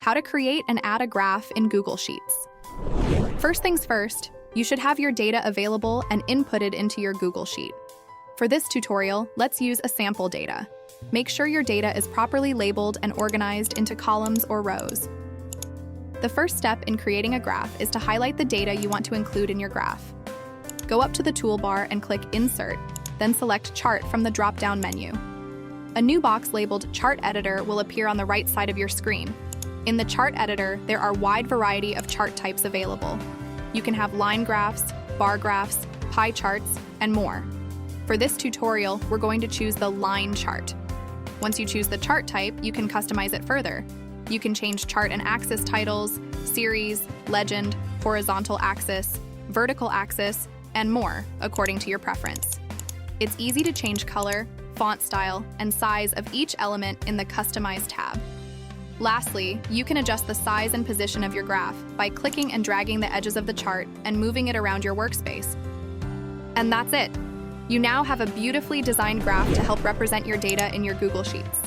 how to create and add a graph in Google Sheets. First things first, you should have your data available and inputted into your Google Sheet. For this tutorial, let's use a sample data. Make sure your data is properly labeled and organized into columns or rows. The first step in creating a graph is to highlight the data you want to include in your graph. Go up to the toolbar and click Insert, then select Chart from the drop-down menu. A new box labeled Chart Editor will appear on the right side of your screen. In the Chart Editor, there are a wide variety of chart types available. You can have line graphs, bar graphs, pie charts, and more. For this tutorial, we're going to choose the line chart. Once you choose the chart type, you can customize it further. You can change chart and axis titles, series, legend, horizontal axis, vertical axis, and more, according to your preference. It's easy to change color, font style, and size of each element in the Customize tab. Lastly, you can adjust the size and position of your graph by clicking and dragging the edges of the chart and moving it around your workspace. And that's it! You now have a beautifully designed graph to help represent your data in your Google Sheets.